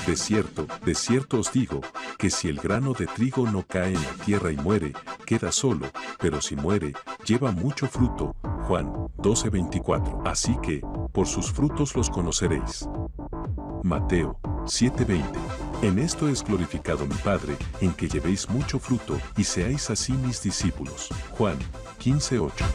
de cierto os digo, que si el grano de trigo no cae en la tierra y muere, queda solo, pero si muere, lleva mucho fruto. Juan 12:24. Así que, por sus frutos los conoceréis. Mateo 7:20. En esto es glorificado mi Padre, en que llevéis mucho fruto, y seáis así mis discípulos. Juan 15:8.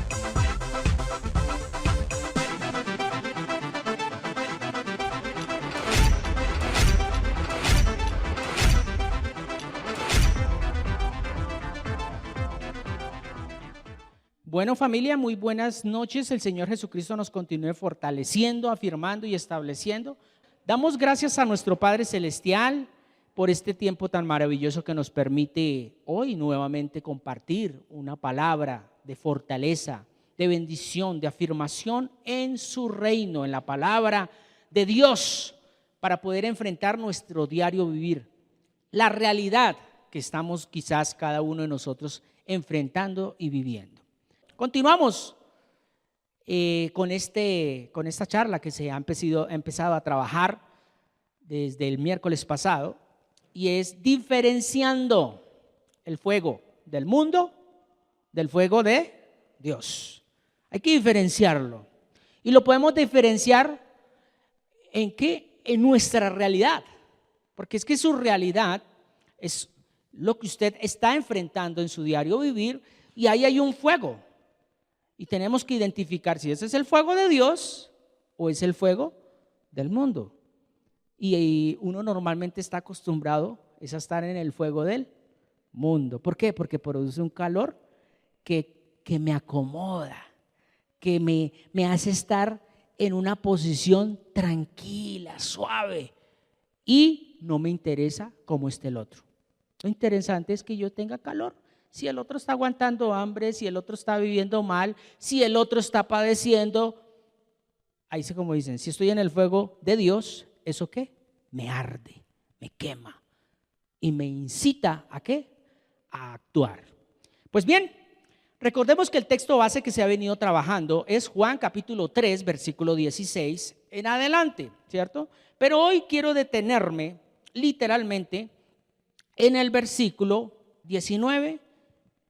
Bueno, familia, muy buenas noches. El Señor Jesucristo nos continúe fortaleciendo, afirmando y estableciendo. Damos gracias a nuestro Padre Celestial por este tiempo tan maravilloso que nos permite hoy nuevamente compartir una palabra de fortaleza, de bendición, de afirmación en su reino, en la palabra de Dios, para poder enfrentar nuestro diario vivir, la realidad que estamos quizás cada uno de nosotros enfrentando y viviendo. Continuamos con esta charla que se ha empezado a trabajar desde el miércoles pasado, y es diferenciando el fuego del mundo del fuego de Dios. Hay que diferenciarlo, y lo podemos diferenciar ¿en qué? En nuestra realidad, porque es que su realidad es lo que usted está enfrentando en su diario vivir, y ahí hay un fuego. Y tenemos que identificar si ese es el fuego de Dios o es el fuego del mundo. Y uno normalmente está acostumbrado es a estar en el fuego del mundo. ¿Por qué? Porque produce un calor que me acomoda, que me hace estar en una posición tranquila, suave, y no me interesa cómo esté el otro. Lo interesante es que yo tenga calor. Si el otro está aguantando hambre, si el otro está viviendo mal, si el otro está padeciendo, ahí sí, como dicen, si estoy en el fuego de Dios, ¿eso qué? Me arde, me quema y me incita ¿a qué? A actuar. Pues bien, recordemos que el texto base que se ha venido trabajando es Juan capítulo 3, versículo 16 en adelante, ¿cierto? Pero hoy quiero detenerme literalmente en el versículo 19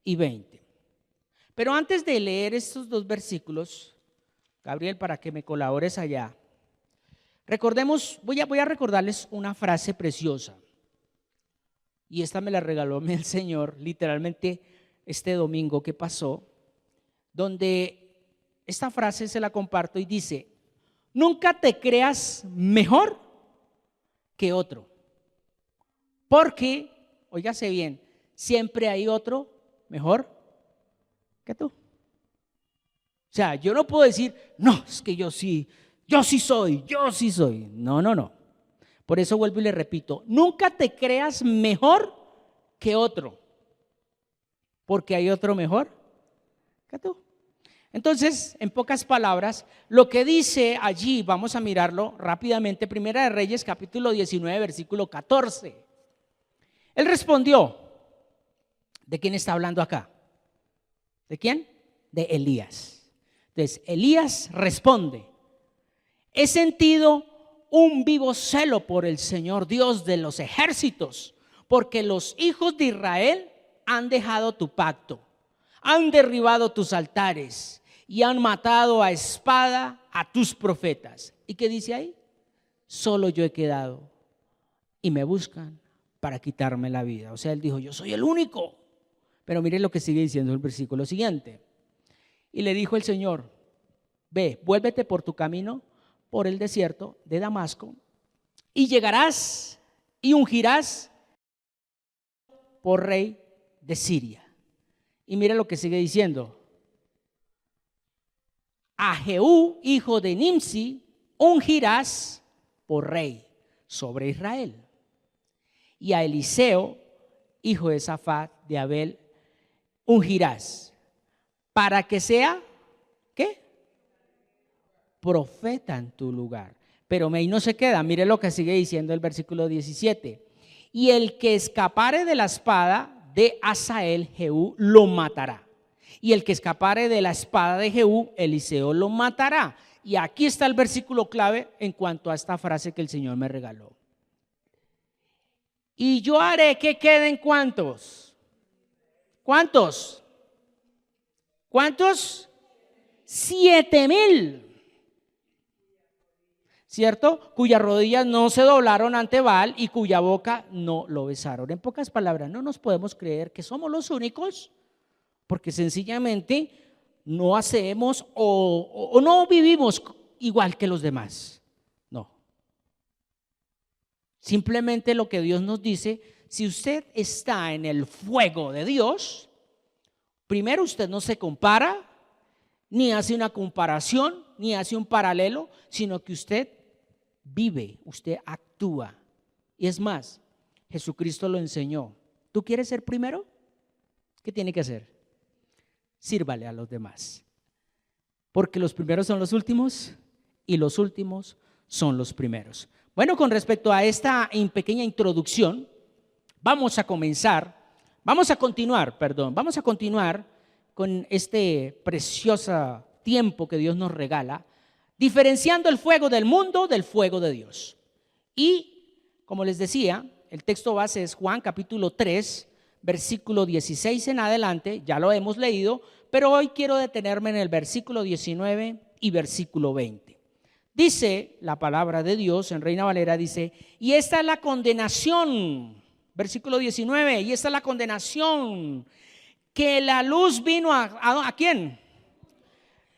y 20. Pero antes de leer estos dos versículos, Gabriel, para que me colabores allá, recordemos, voy a recordarles una frase preciosa, y esta me la regaló el Señor literalmente este domingo que pasó, donde esta frase se la comparto y dice: nunca te creas mejor que otro, porque, óigase bien, siempre hay otro mejor que tú. O sea, yo no puedo decir, no, es que yo sí soy. No. Por eso vuelvo y le repito, nunca te creas mejor que otro, porque hay otro mejor que tú. Entonces, en pocas palabras, lo que dice allí, vamos a mirarlo rápidamente, Primera de Reyes, capítulo 19, versículo 14. Él respondió, ¿de quién está hablando acá? ¿De quién? De Elías. Entonces, Elías responde: he sentido un vivo celo por el Señor Dios de los ejércitos, porque los hijos de Israel han dejado tu pacto, han derribado tus altares y han matado a espada a tus profetas. ¿Y qué dice ahí? Solo yo he quedado y me buscan para quitarme la vida. O sea, él dijo, yo soy el único. Pero mire lo que sigue diciendo el versículo siguiente. Y le dijo el Señor: ve, vuélvete por tu camino por el desierto de Damasco, y llegarás y ungirás por rey de Siria. Y mire lo que sigue diciendo: a Jehú, hijo de Nimsi, ungirás por rey sobre Israel, y a Eliseo, hijo de Safat de Abel, ungirás para que sea, ¿qué? Profeta en tu lugar. Pero ahí no se queda, mire lo que sigue diciendo el versículo 17. Y el que escapare de la espada de Hazael, Jehú lo matará. Y el que escapare de la espada de Jehú, Eliseo lo matará. Y aquí está el versículo clave en cuanto a esta frase que el Señor me regaló. Y yo haré que queden ¿cuántos? ¿Cuántos? ¿Cuántos? 7,000. ¿Cierto? Cuyas rodillas no se doblaron ante Baal y cuya boca no lo besaron. En pocas palabras, no nos podemos creer que somos los únicos, porque sencillamente no hacemos o no vivimos igual que los demás. No. Simplemente lo que Dios nos dice, si usted está en el fuego de Dios, primero usted no se compara, ni hace una comparación, ni hace un paralelo, sino que usted vive, usted actúa. Y es más, Jesucristo lo enseñó. ¿Tú quieres ser primero? ¿Qué tiene que hacer? Sírvale a los demás. Porque los primeros son los últimos y los últimos son los primeros. Bueno, con respecto a esta pequeña introducción, vamos a continuar con este precioso tiempo que Dios nos regala, diferenciando el fuego del mundo del fuego de Dios. Y como les decía, el texto base es Juan capítulo 3, versículo 16 en adelante, ya lo hemos leído, pero hoy quiero detenerme en el versículo 19 y versículo 20. Dice la palabra de Dios en Reina Valera, dice, y esta es la condenación, versículo 19, y esta es la condenación, que la luz vino ¿a quién?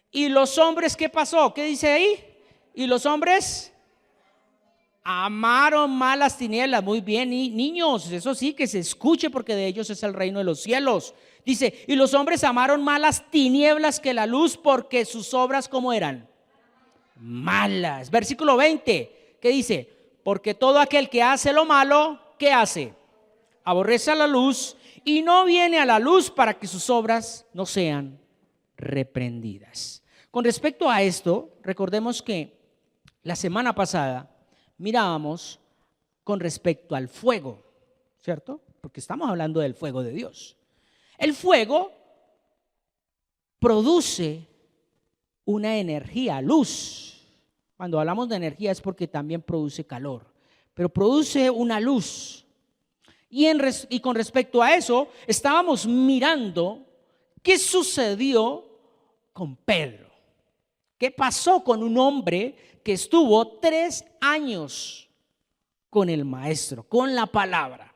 Y los hombres, ¿qué pasó? ¿Qué dice ahí? Y los hombres amaron más las tinieblas. Muy bien, niños, eso sí, que se escuche, porque de ellos es el reino de los cielos. Dice, y los hombres amaron más las tinieblas que la luz, porque sus obras, ¿cómo eran? Malas. Versículo 20, ¿qué dice? Porque todo aquel que hace lo malo, ¿qué hace? Aborrece a la luz y no viene a la luz para que sus obras no sean reprendidas. Con respecto a esto, recordemos que la semana pasada mirábamos con respecto al fuego, ¿cierto? Porque estamos hablando del fuego de Dios. El fuego produce una energía, luz. Cuando hablamos de energía es porque también produce calor, pero produce una luz. Y con respecto a eso, estábamos mirando qué sucedió con Pedro. ¿Qué pasó con un hombre que estuvo 3 años con el maestro, con la palabra,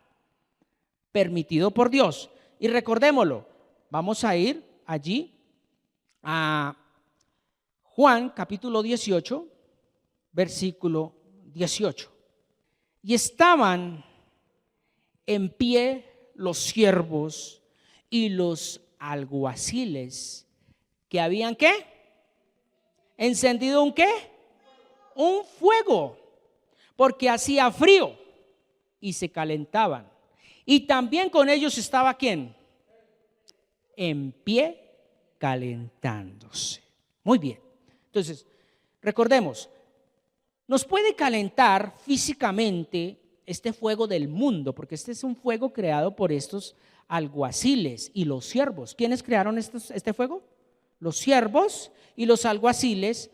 permitido por Dios? Y recordémoslo, vamos a ir allí a Juan capítulo 18, versículo 18. Y estaban en pie los siervos y los alguaciles que habían ¿qué? Encendido un ¿qué? Un fuego, porque hacía frío y se calentaban. Y también con ellos estaba ¿quién? En pie calentándose. Muy bien. Entonces, recordemos, nos puede calentar físicamente este fuego del mundo, porque este es un fuego creado por estos alguaciles y los siervos. ¿Quiénes crearon este fuego? Los siervos y los alguaciles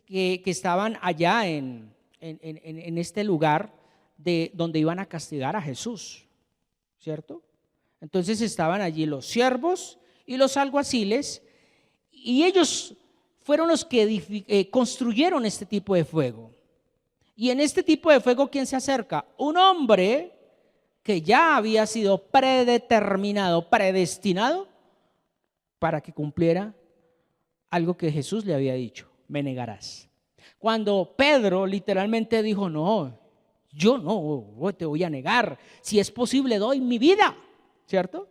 que estaban allá en este lugar donde iban a castigar a Jesús, ¿cierto? Entonces estaban allí los siervos y los alguaciles, y ellos fueron los que construyeron este tipo de fuego. Y en este tipo de fuego, ¿quién se acerca? Un hombre que ya había sido predeterminado, predestinado para que cumpliera algo que Jesús le había dicho: me negarás. Cuando Pedro literalmente dijo: no, yo no te voy a negar, si es posible doy mi vida, ¿cierto?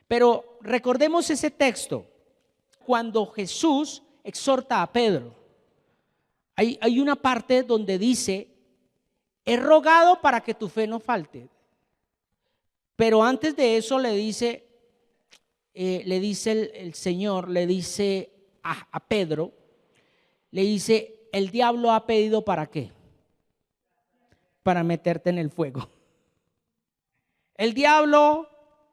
Pero recordemos ese texto, cuando Jesús exhorta a Pedro, hay una parte donde dice: he rogado para que tu fe no falte. Pero antes de eso le dice el Señor, le dice a Pedro, le dice: el diablo ha pedido ¿para qué? Para meterte en el fuego. El diablo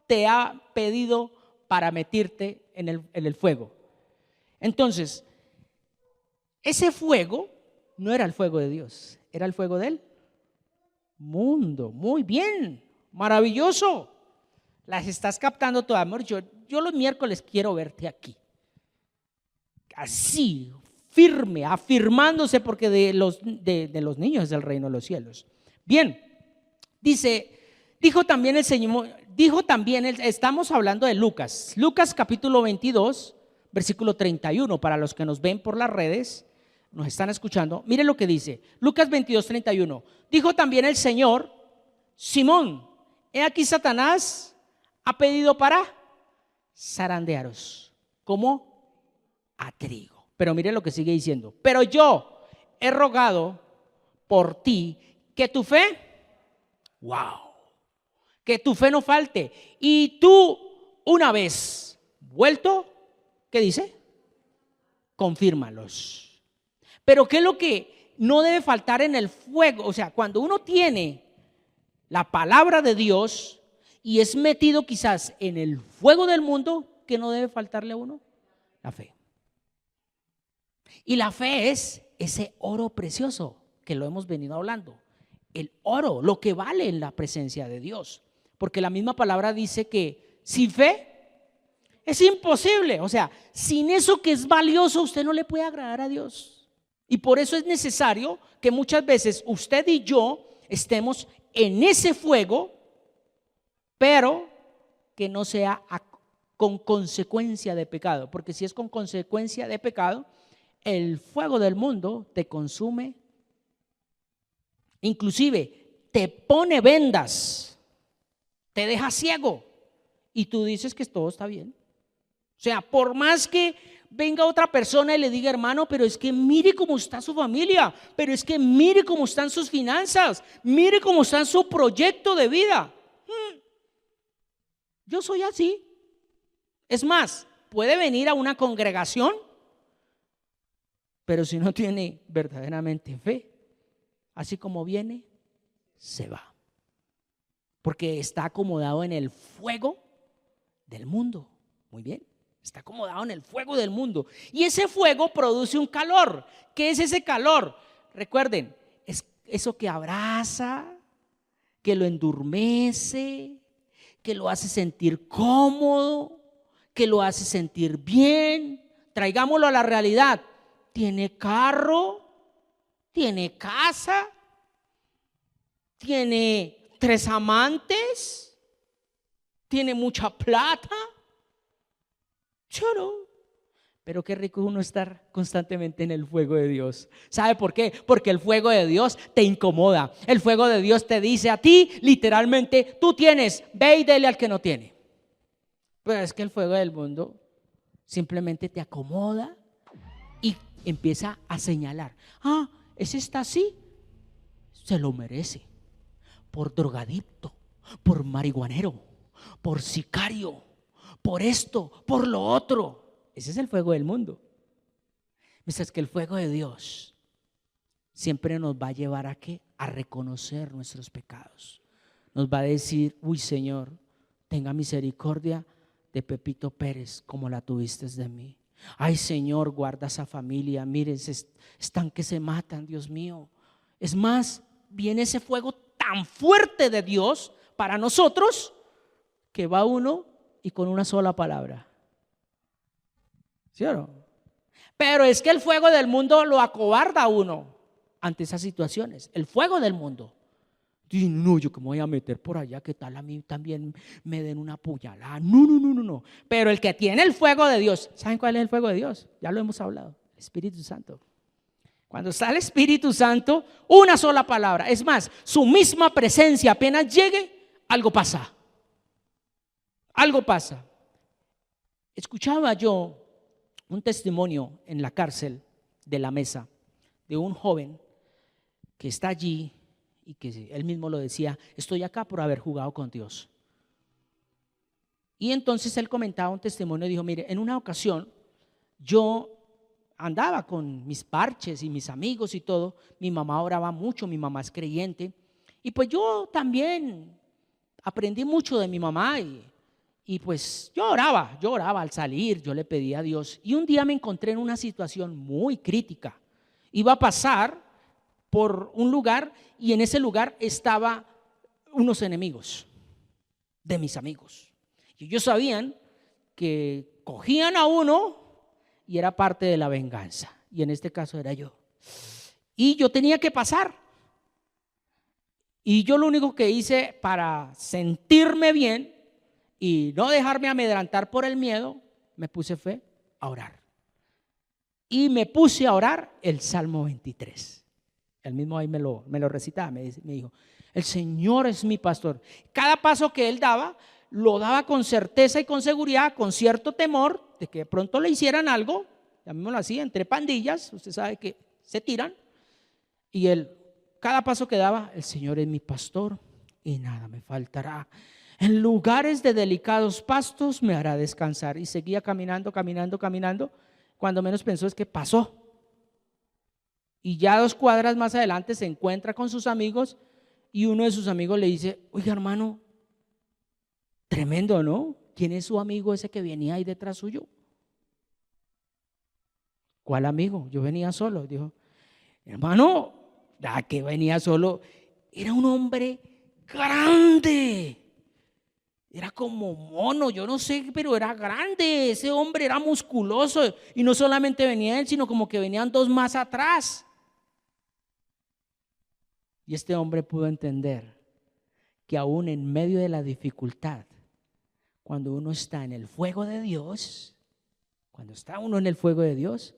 te ha pedido para meterte en el fuego. Entonces, ese fuego no era el fuego de Dios, era el fuego del mundo. Muy bien, Maravilloso. Las estás captando todas, amor. Yo los miércoles quiero verte aquí. Así, firme, afirmándose, porque de los niños es el reino de los cielos. Bien, dijo también el Señor, estamos hablando de Lucas capítulo 22, versículo 31, para los que nos ven por las redes, nos están escuchando, miren lo que dice, Lucas 22, 31, dijo también el Señor, Simón, he aquí Satanás ha pedido para zarandearos, como a trigo. Pero mire lo que sigue diciendo. Pero yo he rogado por ti que tu fe, que tu fe no falte. Y tú, una vez vuelto, ¿qué dice? Confírmalos. Pero ¿qué es lo que no debe faltar en el fuego? O sea, cuando uno tiene la palabra de Dios y es metido quizás en el fuego del mundo, ¿qué no debe faltarle a uno? La fe. Y la fe es ese oro precioso que lo hemos venido hablando. El oro, lo que vale en la presencia de Dios. Porque la misma palabra dice que sin fe es imposible. O sea, sin eso que es valioso, usted no le puede agradar a Dios. Y por eso es necesario que muchas veces usted y yo estemos en ese fuego, pero que no sea con consecuencia de pecado. Porque si es con consecuencia de pecado, el fuego del mundo te consume, inclusive te pone vendas, te deja ciego y tú dices que todo está bien. O sea, por más que venga otra persona y le diga, hermano, pero es que mire cómo está su familia, pero es que mire cómo están sus finanzas, mire cómo está su proyecto de vida. Yo soy así. Es más, puede venir a una congregación, pero si no tiene verdaderamente fe, así como viene, se va. Porque está acomodado en el fuego del mundo. Muy bien, está acomodado en el fuego del mundo. Y ese fuego produce un calor. ¿Qué es ese calor? Recuerden, es eso que abraza, que lo endurmece, que lo hace sentir cómodo, que lo hace sentir bien. Traigámoslo a la realidad. Tiene carro, tiene casa, tiene 3 amantes, tiene mucha plata. Choro. Pero qué rico uno estar constantemente en el fuego de Dios. ¿Sabe por qué? Porque el fuego de Dios te incomoda. El fuego de Dios te dice a ti, literalmente, tú tienes, ve y dele al que no tiene. Pero es que el fuego del mundo simplemente te acomoda y empieza a señalar, ese está así, se lo merece, por drogadicto, por marihuanero, por sicario, por esto, por lo otro. Ese es el fuego del mundo. Mientras que el fuego de Dios siempre nos va a llevar a ¿qué? A reconocer nuestros pecados. Nos va a decir, uy, Señor, tenga misericordia de Pepito Pérez como la tuviste de mí. Ay, Señor, guarda esa familia. Miren, están que se matan, Dios mío. Es más, viene ese fuego tan fuerte de Dios para nosotros que va uno y con una sola palabra. ¿Sí o no? Pero es que el fuego del mundo lo acobarda a uno ante esas situaciones. El fuego del mundo. Y no, yo que me voy a meter por allá, ¿qué tal a mí también me den una puñalada? No. Pero el que tiene el fuego de Dios, ¿saben cuál es el fuego de Dios? Ya lo hemos hablado, Espíritu Santo. Cuando está el Espíritu Santo, una sola palabra. Es más, su misma presencia apenas llegue, algo pasa. Algo pasa. Escuchaba yo un testimonio en la cárcel de La Mesa de un joven que está allí y que él mismo lo decía, estoy acá por haber jugado con Dios. Y entonces él comentaba un testimonio y dijo, mire, en una ocasión yo andaba con mis parches y mis amigos y todo, mi mamá oraba mucho, mi mamá es creyente, y pues yo también aprendí mucho de mi mamá y pues yo oraba al salir, yo le pedía a Dios. Y un día me encontré en una situación muy crítica. Iba a pasar por un lugar y en ese lugar estaban unos enemigos. de mis amigos. Y ellos sabían que cogían a uno y era parte de la venganza. Y en este caso era yo. Y yo tenía que pasar. Y yo lo único que hice para sentirme bien y no dejarme amedrentar por el miedo, me puse a orar. Y me puse a orar el Salmo 23. Él mismo ahí me lo recitaba, me dijo, el Señor es mi pastor. Cada paso que él daba, lo daba con certeza y con seguridad, con cierto temor de que de pronto le hicieran algo. Llamémoslo así, entre pandillas, usted sabe que se tiran. Y él, cada paso que daba, el Señor es mi pastor y nada me faltará. En lugares de delicados pastos me hará descansar. Y seguía caminando. Cuando menos pensó es que pasó. Y ya 2 cuadras más adelante se encuentra con sus amigos y uno de sus amigos le dice, oiga hermano, tremendo, ¿no? ¿Quién es su amigo ese que venía ahí detrás suyo? ¿Cuál amigo? Yo venía solo. Dijo, hermano, que venía solo, era un hombre grande. Era como mono, yo no sé, pero era grande. Ese hombre era musculoso. Y no solamente venía él, sino como que venían 2 más atrás. Y este hombre pudo entender que aún en medio de la dificultad, cuando uno está en el fuego de Dios, cuando está uno en el fuego de Dios,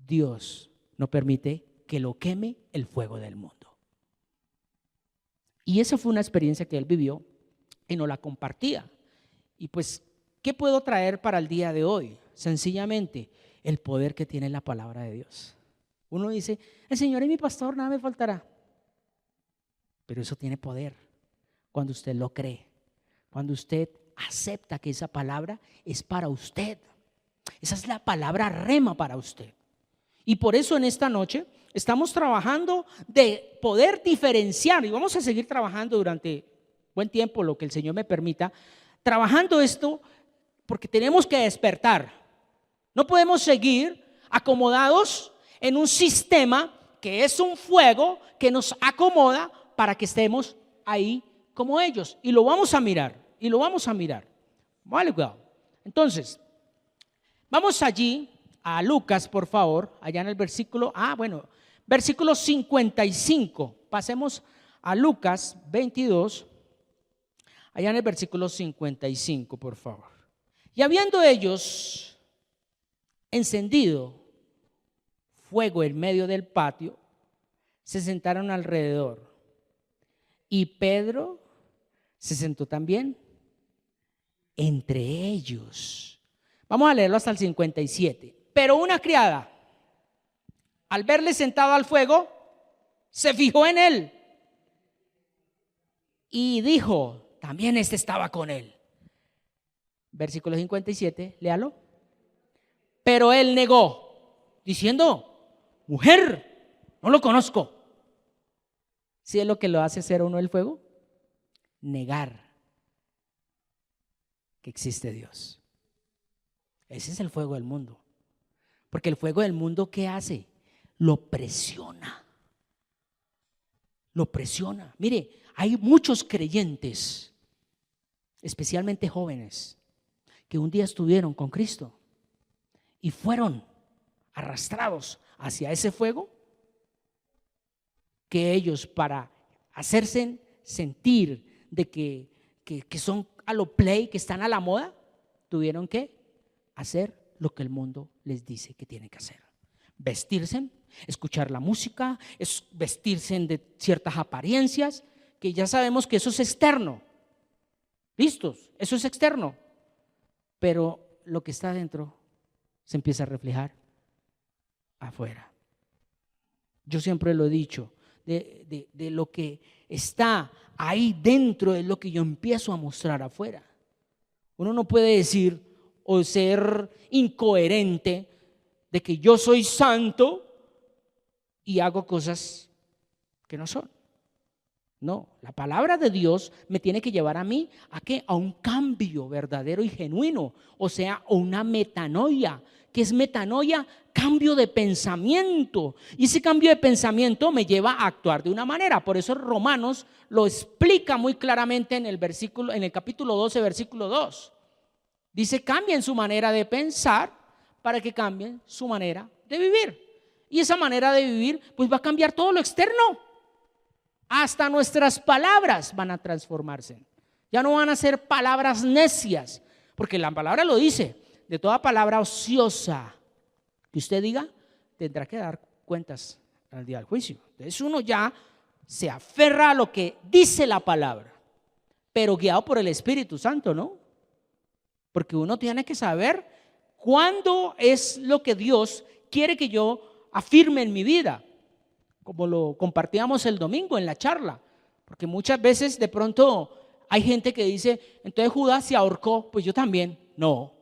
Dios no permite que lo queme el fuego del mundo. Y esa fue una experiencia que él vivió y nos la compartía. Y pues, ¿qué puedo traer para el día de hoy? Sencillamente, el poder que tiene la palabra de Dios. Uno dice, el Señor es mi pastor, nada me faltará. Pero eso tiene poder cuando usted lo cree, cuando usted acepta que esa palabra es para usted. Esa es la palabra rema para usted. Y por eso en esta noche estamos trabajando de poder diferenciar, y vamos a seguir trabajando durante buen tiempo, lo que el Señor me permita, trabajando esto porque tenemos que despertar. No podemos seguir acomodados en un sistema que es un fuego que nos acomoda para que estemos ahí como ellos. Y lo vamos a mirar, Vale, cuidado. Entonces, vamos allí a Lucas, por favor, allá en el versículo, versículo 55. Pasemos a Lucas 22, allá en el versículo 55, por favor. Y habiendo ellos encendido fuego en medio del patio, se sentaron alrededor. Y Pedro se sentó también entre ellos. Vamos a leerlo hasta el 57. Pero una criada, al verle sentado al fuego, se fijó en él y dijo, también este estaba con él. Versículo 57, léalo. Pero él negó, diciendo, mujer, no lo conozco. ¿Sí es lo que lo hace ser uno el fuego? Negar que existe Dios. Ese es el fuego del mundo. Porque el fuego del mundo, ¿qué hace? Lo presiona. Lo presiona. Mire, hay muchos creyentes, especialmente jóvenes, que un día estuvieron con Cristo y fueron arrastrados hacia ese fuego, que ellos, para hacerse sentir de que son a lo play, que están a la moda, tuvieron que hacer lo que el mundo les dice que tienen que hacer. Vestirse, escuchar la música, vestirse de ciertas apariencias, que ya sabemos que eso es externo. ¿Listos? Eso es externo. Pero lo que está adentro se empieza a reflejar afuera. Yo siempre lo he dicho, de lo que está ahí dentro es lo que yo empiezo a mostrar afuera. Uno no puede decir o ser incoherente de que yo soy santo y hago cosas que no son. No, la palabra de Dios me tiene que llevar a mí a un cambio verdadero y genuino, o sea, una metanoia, que es metanoia, cambio de pensamiento. Y ese cambio de pensamiento me lleva a actuar de una manera. Por eso Romanos lo explica muy claramente en el capítulo 12, versículo 2. Dice, cambien su manera de pensar para que cambien su manera de vivir. Y esa manera de vivir pues va a cambiar todo lo externo. Hasta nuestras palabras van a transformarse. Ya no van a ser palabras necias, porque la palabra lo dice. De toda palabra ociosa que usted diga, tendrá que dar cuentas al día del juicio. Entonces uno ya se aferra a lo que dice la palabra, pero guiado por el Espíritu Santo, ¿no? Porque uno tiene que saber cuándo es lo que Dios quiere que yo afirme en mi vida, como lo compartíamos el domingo en la charla. Porque muchas veces de pronto hay gente que dice, entonces Judas se ahorcó, pues yo también. No.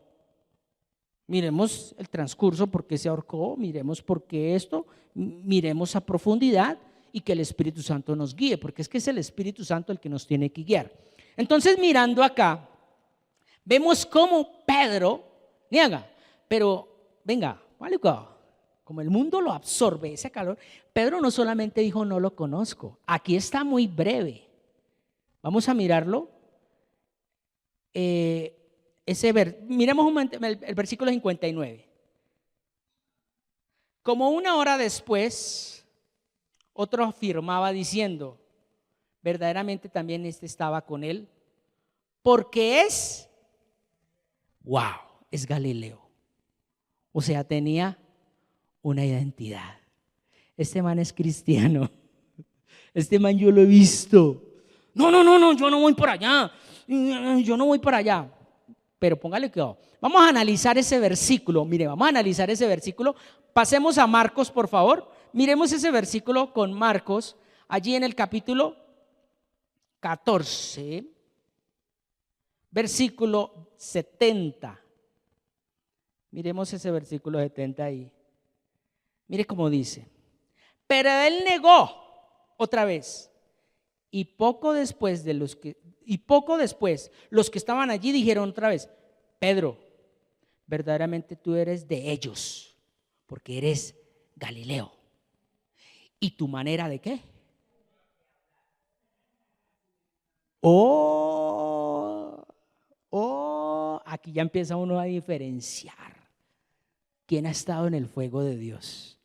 Miremos el transcurso, por qué se ahorcó, miremos por qué esto, miremos a profundidad y que el Espíritu Santo nos guíe, porque es que es el Espíritu Santo el que nos tiene que guiar. Entonces, mirando acá, vemos cómo Pedro niega, pero venga, vale, como el mundo lo absorbe, ese calor, Pedro no solamente dijo no lo conozco, aquí está muy breve. Vamos a mirarlo. Miremos un momento el versículo 59. Como una hora después, otro afirmaba diciendo, verdaderamente también estaba con él, porque es Galileo. O sea, tenía una identidad. Este man es cristiano. Este man yo lo he visto. No, yo no voy por allá. Yo no voy por allá. Pero póngale cuidado. Vamos a analizar ese versículo. Mire, vamos a analizar ese versículo. Pasemos a Marcos, por favor. Miremos ese versículo con Marcos, allí en el capítulo 14, versículo 70. Miremos ese versículo 70 ahí. Mire cómo dice. Pero él negó otra vez. Y poco después los que estaban allí dijeron otra vez, Pedro, verdaderamente tú eres de ellos, porque eres Galileo. ¿Y tu manera de qué? Aquí ya empieza uno a diferenciar quién ha estado en el fuego de Dios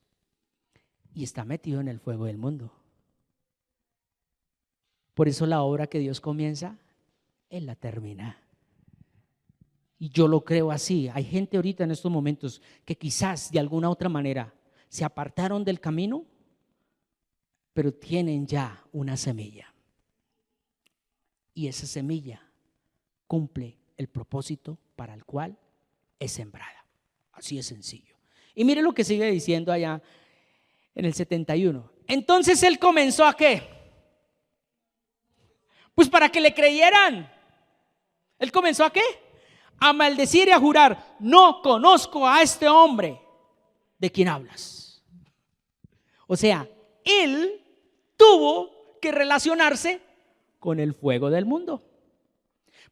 y está metido en el fuego del mundo. Por eso la obra que Dios comienza, Él la termina. Y yo lo creo así. Hay gente ahorita en estos momentos que quizás de alguna otra manera se apartaron del camino, pero tienen ya una semilla. Y esa semilla cumple el propósito para el cual es sembrada. Así es sencillo. Y mire lo que sigue diciendo allá en el 71. Entonces él comenzó ¿a qué? Pues para que le creyeran. Él comenzó ¿a qué? A maldecir y a jurar, no conozco a este hombre de quien hablas. O sea, él tuvo que relacionarse con el fuego del mundo.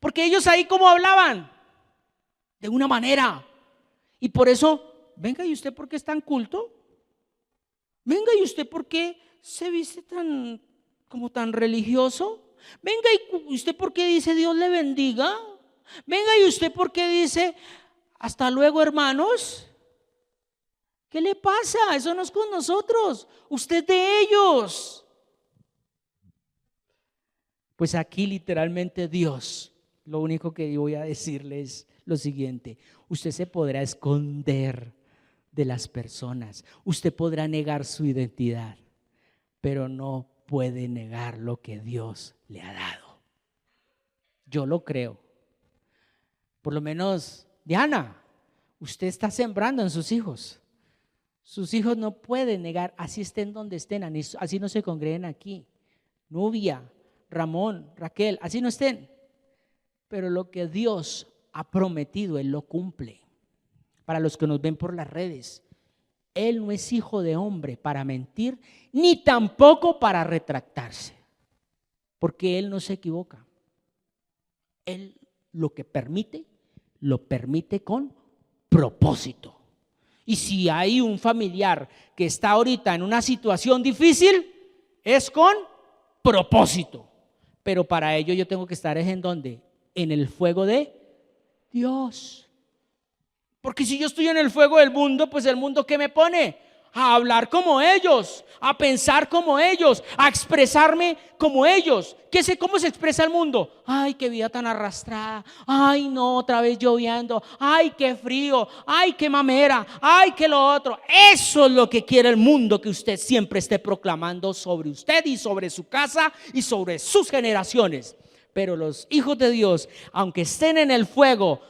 Porque ellos ahí ¿cómo hablaban? De una manera. Y por eso, venga, ¿y usted por qué es tan culto? Venga, ¿y usted por qué se viste tan religioso? Venga, ¿y usted por qué dice Dios le bendiga? Venga, ¿y usted por qué dice hasta luego, hermanos? ¿Qué le pasa? Eso no es con nosotros, usted de ellos. Pues aquí literalmente Dios, lo único que voy a decirle es lo siguiente: usted se podrá esconder de las personas, usted podrá negar su identidad, pero no puede negar lo que Dios le ha dado. Yo lo creo. Por lo menos, Diana, usted está sembrando en sus hijos. Sus hijos no pueden negar, así estén donde estén, así no se congreguen aquí. Nubia, Ramón, Raquel, así no estén. Pero lo que Dios ha prometido, Él lo cumple. Para los que nos ven por las redes, Él no es hijo de hombre para mentir, ni tampoco para retractarse, porque Él no se equivoca. Él lo que permite, lo permite con propósito. Y si hay un familiar que está ahorita en una situación difícil, es con propósito. Pero para ello yo tengo que estar ¿en dónde? En el fuego de Dios. Porque si yo estoy en el fuego del mundo, pues el mundo ¿qué me pone? A hablar como ellos, a pensar como ellos, a expresarme como ellos. ¿Cómo se expresa el mundo? Ay, qué vida tan arrastrada. Ay, no, otra vez lloviendo. Ay, qué frío. Ay, qué mamera. Ay, qué lo otro. Eso es lo que quiere el mundo, que usted siempre esté proclamando sobre usted y sobre su casa y sobre sus generaciones. Pero los hijos de Dios, aunque estén en el fuego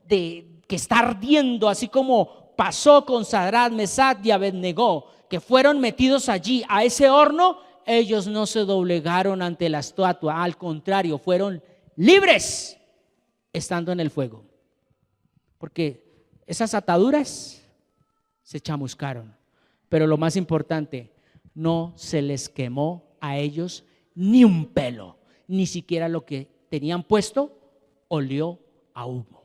que está ardiendo, así como pasó con Sadrach, Mesach y Abednego, que fueron metidos allí a ese horno, ellos no se doblegaron ante la estatua, al contrario, fueron libres estando en el fuego, porque esas ataduras se chamuscaron, pero lo más importante, no se les quemó a ellos ni un pelo, ni siquiera lo que tenían puesto olió a humo.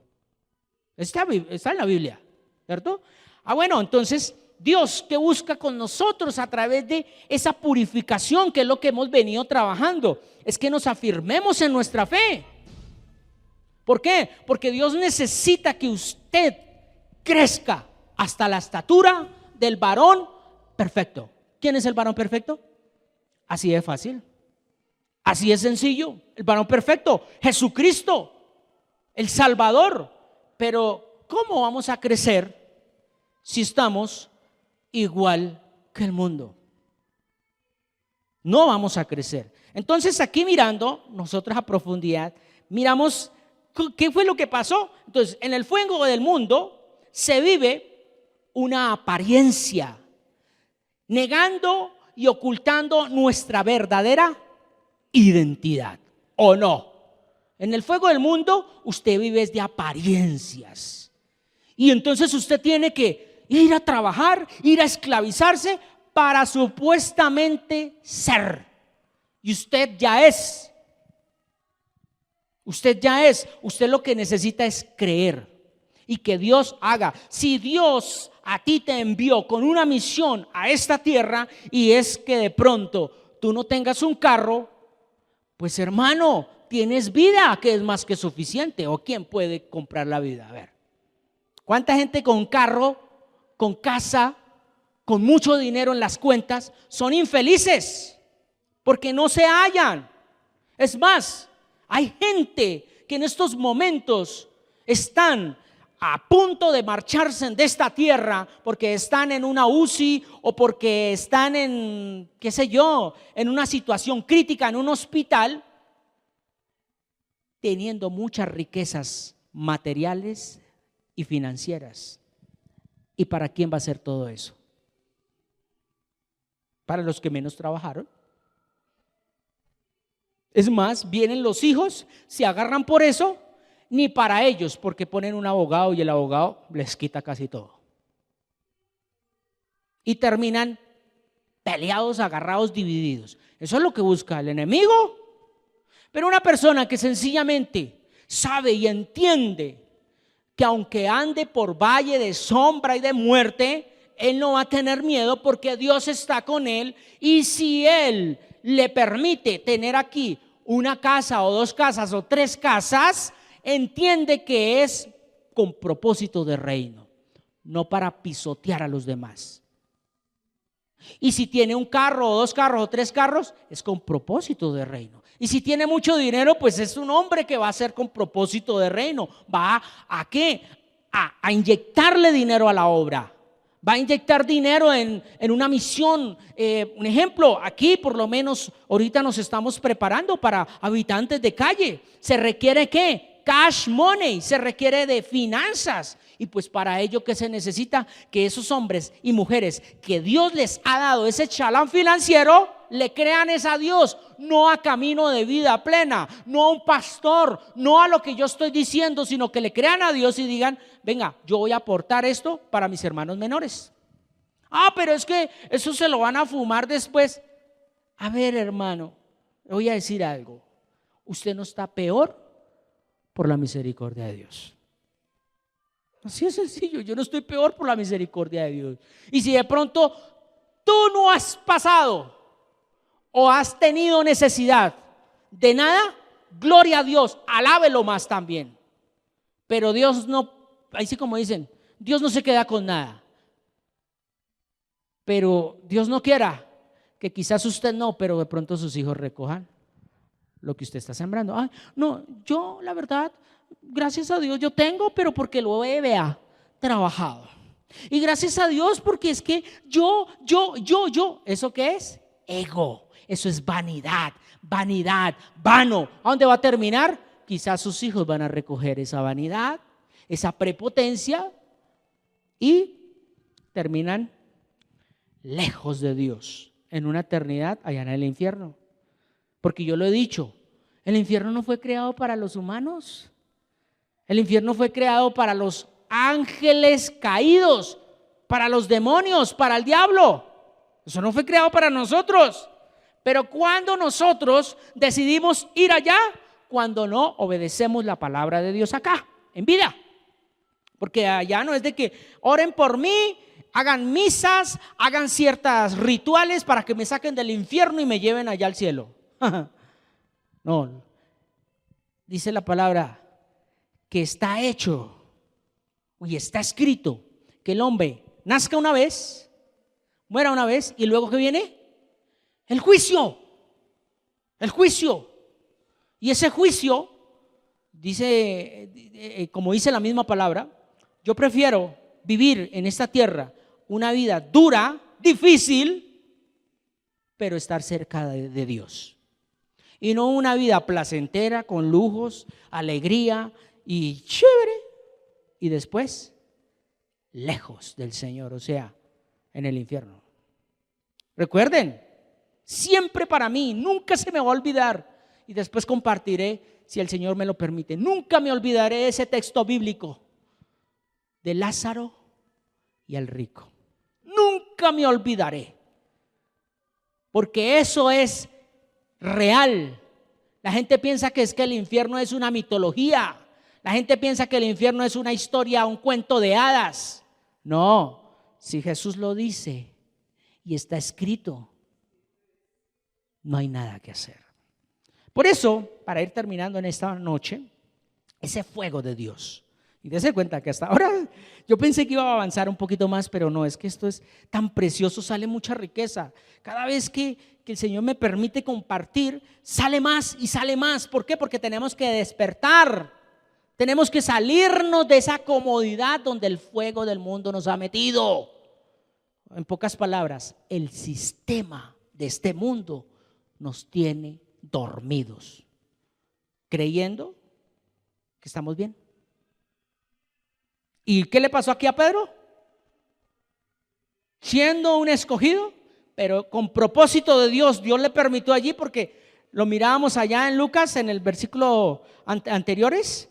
Está en la Biblia, ¿cierto? Bueno, entonces Dios, ¿qué busca con nosotros a través de esa purificación, que es lo que hemos venido trabajando? Es que nos afirmemos en nuestra fe. ¿Por qué? Porque Dios necesita que usted crezca hasta la estatura del varón perfecto. ¿Quién es el varón perfecto? Así de fácil, así de sencillo. El varón perfecto, Jesucristo, el Salvador. Pero ¿cómo vamos a crecer si estamos igual que el mundo? No vamos a crecer. Entonces aquí mirando, nosotros a profundidad, miramos qué fue lo que pasó. Entonces en el fuego del mundo se vive una apariencia, negando y ocultando nuestra verdadera identidad, ¿o no? En el fuego del mundo usted vive de apariencias. Y entonces usted tiene que ir a trabajar, ir a esclavizarse para supuestamente ser. Y usted ya es. Usted ya es. Usted lo que necesita es creer y que Dios haga. Si Dios a ti te envió con una misión a esta tierra y es que de pronto tú no tengas un carro, pues hermano, tienes vida, que es más que suficiente. ¿O quién puede comprar la vida? A ver, ¿cuánta gente con carro, con casa, con mucho dinero en las cuentas son infelices? Porque no se hallan. Es más, hay gente que en estos momentos están a punto de marcharse de esta tierra porque están en una UCI o porque están en, qué sé yo, en una situación crítica en un hospital, teniendo muchas riquezas materiales y financieras. ¿Y para quién va a ser todo eso? Para los que menos trabajaron. Es más, vienen los hijos, se agarran por eso, ni para ellos, porque ponen un abogado y el abogado les quita casi todo. Y terminan peleados, agarrados, divididos. Eso es lo que busca el enemigo. Pero una persona que sencillamente sabe y entiende que aunque ande por valle de sombra y de muerte, él no va a tener miedo porque Dios está con él. Y si él le permite tener aquí una casa o dos casas o tres casas, entiende que es con propósito de reino, no para pisotear a los demás. Y si tiene un carro o dos carros o tres carros, es con propósito de reino. Y si tiene mucho dinero, pues es un hombre que va a ser con propósito de reino. ¿Va a qué? A inyectarle dinero a la obra. Va a inyectar dinero en una misión. Un ejemplo, aquí por lo menos ahorita nos estamos preparando para habitantes de calle. ¿Se requiere qué? Cash money, se requiere de finanzas. Y pues para ello, ¿qué se necesita? Que esos hombres y mujeres que Dios les ha dado ese chalán financiero, le crean es a Dios, no a Camino de Vida Plena, no a un pastor, no a lo que yo estoy diciendo, sino que le crean a Dios y digan: venga, yo voy a aportar esto para mis hermanos menores. Pero es que eso se lo van a fumar después. A ver, hermano, le voy a decir algo. Usted no está peor por la misericordia de Dios. Así es sencillo, yo no estoy peor por la misericordia de Dios. Y si de pronto tú no has pasado o has tenido necesidad de nada, gloria a Dios, alábelo más también. Pero Dios no, ahí sí como dicen, Dios no se queda con nada. Pero Dios no quiera que quizás usted no, pero de pronto sus hijos recojan lo que usted está sembrando. Ay, no, yo la verdad, gracias a Dios yo tengo, pero porque lo he trabajado. Y gracias a Dios porque es que yo, ¿eso qué es? Ego, eso es vanidad, vano. ¿A dónde va a terminar? Quizás sus hijos van a recoger esa vanidad, esa prepotencia y terminan lejos de Dios en una eternidad allá en el infierno. Porque yo lo he dicho, el infierno no fue creado para los humanos, el infierno fue creado para los ángeles caídos, para los demonios, para el diablo. Eso no fue creado para nosotros. Pero cuando nosotros decidimos ir allá, cuando no obedecemos la palabra de Dios acá, en vida. Porque allá no es de que oren por mí, hagan misas, hagan ciertos rituales para que me saquen del infierno y me lleven allá al cielo. No, dice la palabra que está hecho y está escrito que el hombre nazca una vez, muera una vez y luego ¿qué viene? El juicio. Y ese juicio dice, como dice la misma palabra, yo prefiero vivir en esta tierra una vida dura, difícil, pero estar cerca de Dios. Y no una vida placentera, con lujos, alegría y chévere, y después lejos del Señor, o sea, en el infierno. Recuerden, siempre para mí, nunca se me va a olvidar, y después compartiré, si el Señor me lo permite, nunca me olvidaré ese texto bíblico de Lázaro y el rico. Nunca me olvidaré, porque eso es real. La gente piensa que es que el infierno es una mitología. La gente piensa que el infierno es una historia, un cuento de hadas. No, si Jesús lo dice y está escrito, no hay nada que hacer. Por eso, para ir terminando en esta noche, ese fuego de Dios. Y dése cuenta que hasta ahora yo pensé que iba a avanzar un poquito más, pero no, es que esto es tan precioso, sale mucha riqueza. Cada vez que el Señor me permite compartir, sale más y sale más. ¿Por qué? Porque tenemos que despertar, tenemos que salirnos de esa comodidad donde el fuego del mundo nos ha metido. En pocas palabras, el sistema de este mundo nos tiene dormidos, creyendo que estamos bien. ¿Y qué le pasó aquí a Pedro? Siendo un escogido, pero con propósito de Dios, Dios le permitió allí, porque lo mirábamos allá en Lucas, en el versículo anteriores.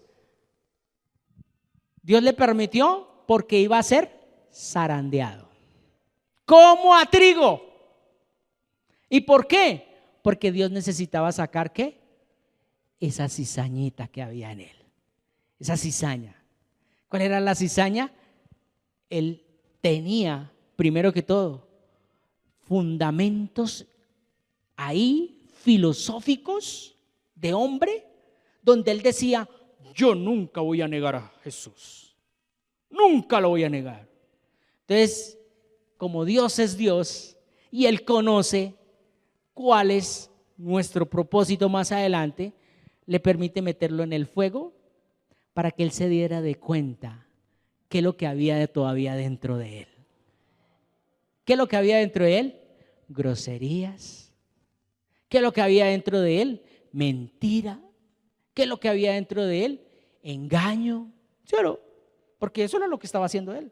Dios le permitió porque iba a ser zarandeado, como a trigo. ¿Y por qué? Porque Dios necesitaba sacar ¿qué? Esa cizañita que había en él, esa cizaña. ¿Cuál era la cizaña? Él tenía, primero que todo, fundamentos ahí filosóficos de hombre, donde él decía, yo nunca voy a negar a Jesús, nunca lo voy a negar. Entonces, como Dios es Dios y Él conoce cuál es nuestro propósito más adelante, le permite meterlo en el fuego para que Él se diera de cuenta qué es lo que había todavía dentro de Él. ¿Qué es lo que había dentro de Él? Groserías. ¿Qué es lo que había dentro de Él? Mentira. ¿Qué es lo que había dentro de Él? Engaño. ¿Sí o no? Porque eso era lo que estaba haciendo Él.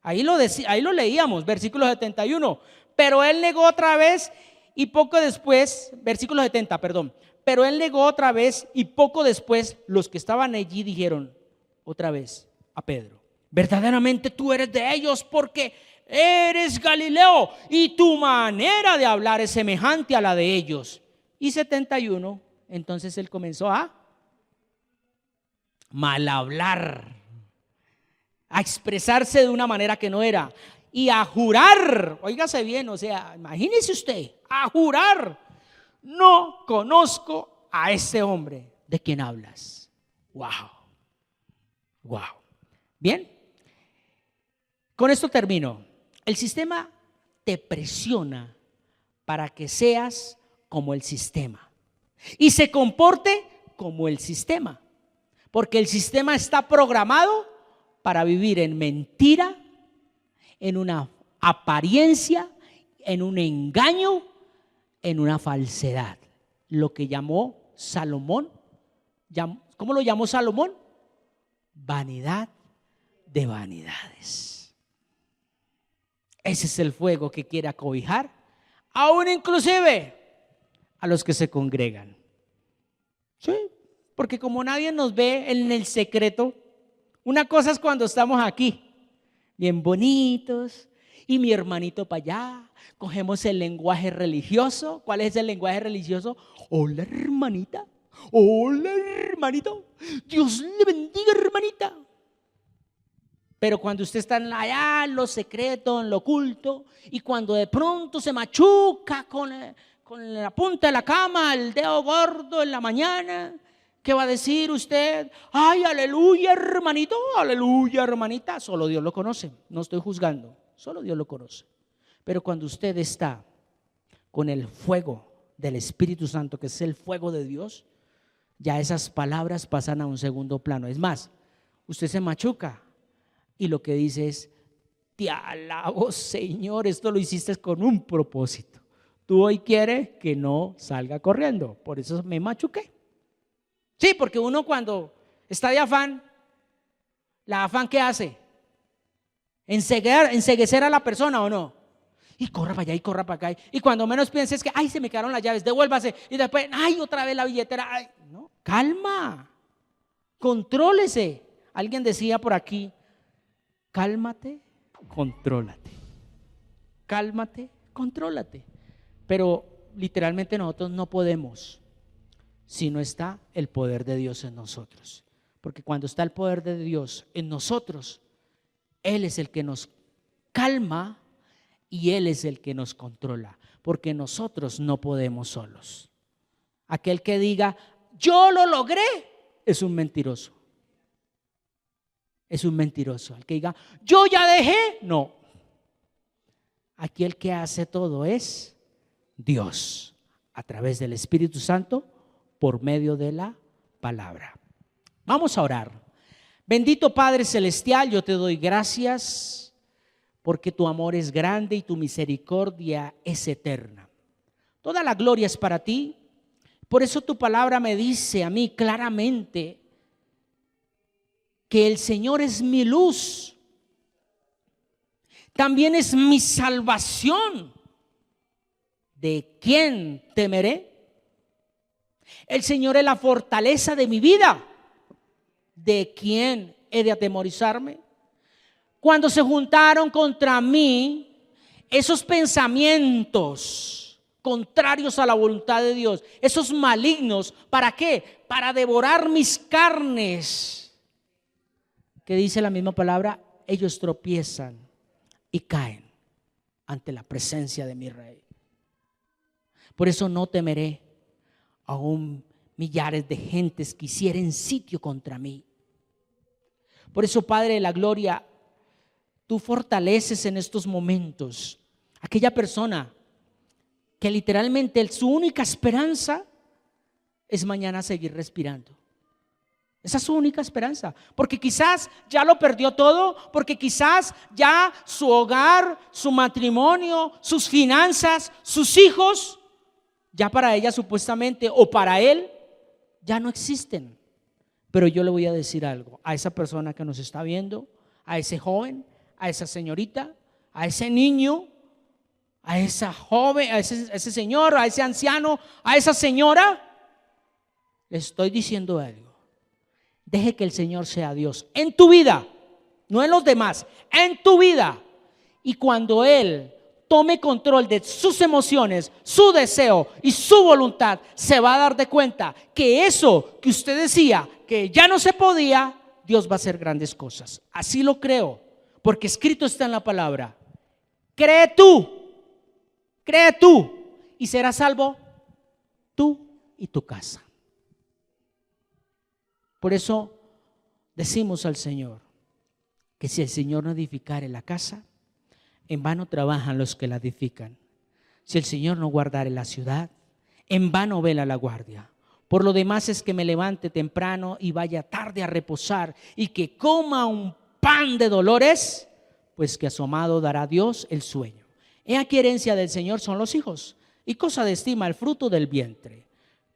Ahí lo leíamos, versículo 71. Pero Él negó otra vez y poco después, versículo 70, perdón. Pero Él negó otra vez y poco después los que estaban allí dijeron otra vez a Pedro, verdaderamente tú eres de ellos porque eres Galileo y tu manera de hablar es semejante a la de ellos. Y 71, entonces Él comenzó a mal hablar, a expresarse de una manera que no era y a jurar, óigase bien, o sea, imagínese usted, a jurar, no conozco a ese hombre de quien hablas. Wow, wow. Bien, con esto termino. El sistema te presiona para que seas como el sistema y se comporte como el sistema, porque el sistema está programado para vivir en mentira, en una apariencia, en un engaño, en una falsedad. Lo que llamó Salomón, ¿cómo lo llamó Salomón? Vanidad de vanidades. Ese es el fuego que quiere acobijar, aún inclusive a los que se congregan. Sí, porque como nadie nos ve en el secreto, una cosa es cuando estamos aquí, bien bonitos, y mi hermanito para allá, cogemos el lenguaje religioso. ¿Cuál es el lenguaje religioso? Hola hermanita, hola hermanito, Dios le bendiga hermanita. Pero cuando usted está allá en lo secreto, en lo oculto, y cuando de pronto se machuca con la punta de la cama, el dedo gordo en la mañana, ¿qué va a decir usted? Ay, aleluya hermanito, aleluya hermanita. Solo Dios lo conoce, no estoy juzgando, solo Dios lo conoce. Pero cuando usted está con el fuego del Espíritu Santo, que es el fuego de Dios, ya esas palabras pasan a un segundo plano. Es más, usted se machuca y lo que dice es: te alabo Señor, esto lo hiciste con un propósito. Tú hoy quieres que no salga corriendo, por eso me machuqué. Sí, porque uno cuando está de afán, ¿la afán qué hace? Enceguecer a la persona, ¿o no? Y corra para allá y corra para acá. Y cuando menos pienses que, ay, se me quedaron las llaves, devuélvase. Y después, ay, otra vez la billetera. Ay, no, calma, contrólese. Alguien decía por aquí: cálmate, contrólate. Cálmate, contrólate. Pero literalmente nosotros no podemos si no está el poder de Dios en nosotros. Porque cuando está el poder de Dios en nosotros, Él es el que nos calma y Él es el que nos controla, porque nosotros no podemos solos. Aquel que diga yo lo logré es un mentiroso. Es un mentiroso. El que diga yo ya dejé, no. Aquí el que hace todo es Dios, a través del Espíritu Santo, por medio de la palabra. Vamos a orar. Bendito Padre Celestial, yo te doy gracias porque tu amor es grande y tu misericordia es eterna. Toda la gloria es para ti. Por eso tu palabra me dice a mí claramente que el Señor es mi luz, también es mi salvación. ¿De quién temeré? El Señor es la fortaleza de mi vida. ¿De quién he de atemorizarme? Cuando se juntaron contra mí esos pensamientos contrarios a la voluntad de Dios, esos malignos, ¿para qué? Para devorar mis carnes. Que dice la misma palabra, ellos tropiezan y caen ante la presencia de mi Rey. Por eso no temeré, aún millares de gentes que hicieren sitio contra mí. Por eso, Padre de la gloria, tú fortaleces en estos momentos aquella persona que literalmente su única esperanza es mañana seguir respirando. Esa es su única esperanza, porque quizás ya lo perdió todo, porque quizás ya su hogar, su matrimonio, sus finanzas, sus hijos, ya para ella supuestamente o para él ya no existen. Pero yo le voy a decir algo a esa persona que nos está viendo, a ese joven, a esa señorita, a ese niño, a esa joven, a ese señor, a ese anciano, a esa señora. Le estoy diciendo algo. Deje que el Señor sea Dios en tu vida, no en los demás, en tu vida. Y cuando Él tome control de sus emociones, su deseo y su voluntad, se va a dar de cuenta que eso que usted decía que ya no se podía, Dios va a hacer grandes cosas. Así lo creo, porque escrito está en la palabra. Cree tú y serás salvo tú y tu casa. Por eso decimos al Señor que si el Señor no edificare la casa, en vano trabajan los que la edifican. Si el Señor no guardare la ciudad, en vano vela la guardia. Por lo demás es que me levante temprano y vaya tarde a reposar, y que coma un pan de dolores, pues que a su amado dará Dios el sueño. He aquí herencia del Señor son los hijos, y cosa de estima el fruto del vientre.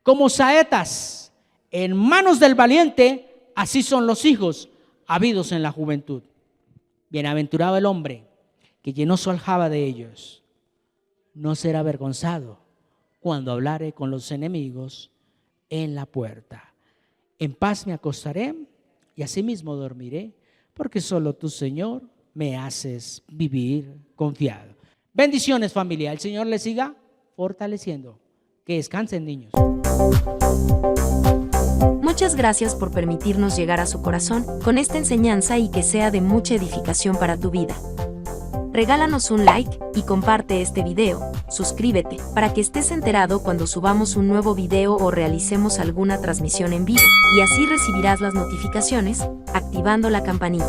Como saetas en manos del valiente, así son los hijos habidos en la juventud. Bienaventurado el hombre que llenó su aljaba de ellos. No será avergonzado cuando hablare con los enemigos en la puerta. En paz me acostaré y asimismo dormiré, porque solo tú, Señor, me haces vivir confiado. Bendiciones, familia. El Señor les siga fortaleciendo. Que descansen, niños. Muchas gracias por permitirnos llegar a su corazón con esta enseñanza y que sea de mucha edificación para tu vida. Regálanos un like y comparte este video, suscríbete para que estés enterado cuando subamos un nuevo video o realicemos alguna transmisión en vivo, y así recibirás las notificaciones activando la campanita.